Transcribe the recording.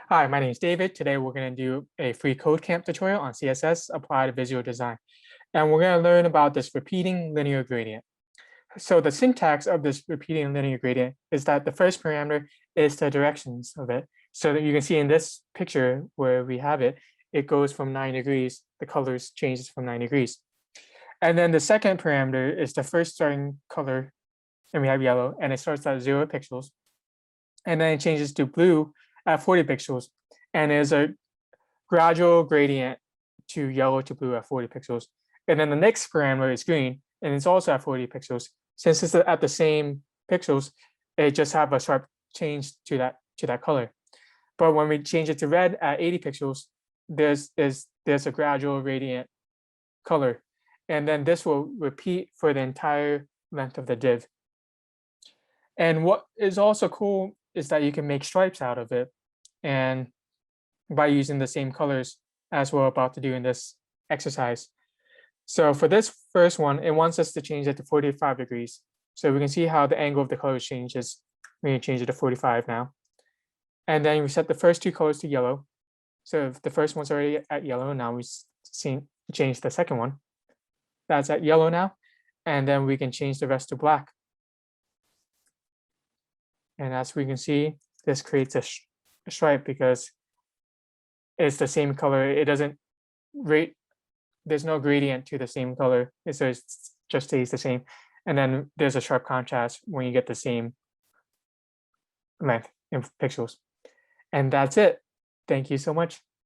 Hi, my name is David. Today we're going to do a free code camp tutorial on CSS applied to visual design. And we're going to learn about this repeating linear gradient. So the syntax of this repeating linear gradient is that the first parameter is the directions of it. So that you can see in this picture where we have it, it goes from 9 degrees, the colors changes from 9 degrees. And then the second parameter is the first starting color, and we have yellow, and it starts at 0 pixels. And then it changes to blue at 40 pixels. And there's a gradual gradient to yellow to blue at 40 pixels. And then the next parameter is green, and it's also at 40 pixels. Since it's at the same pixels, it just have a sharp change to that color. But when we change it to red at 80 pixels, there's a gradual gradient color. And then this will repeat for the entire length of the div. And what is also cool is that you can make stripes out of it, and by using the same colors as we're about to do in this exercise. So for this first one, it wants us to change it to 45 degrees. So we can see how the angle of the colors changes. We're going to change it to 45 now. And then we set the first two colors to yellow. So if the first one's already at yellow, now we change the second one. That's at yellow now. And then we can change the rest to black. And as we can see, this creates a stripe because it's the same color. It doesn't rate, there's no gradient to the same color. So it just stays the same. And then there's a sharp contrast when you get the same length in pixels. And that's it. Thank you so much.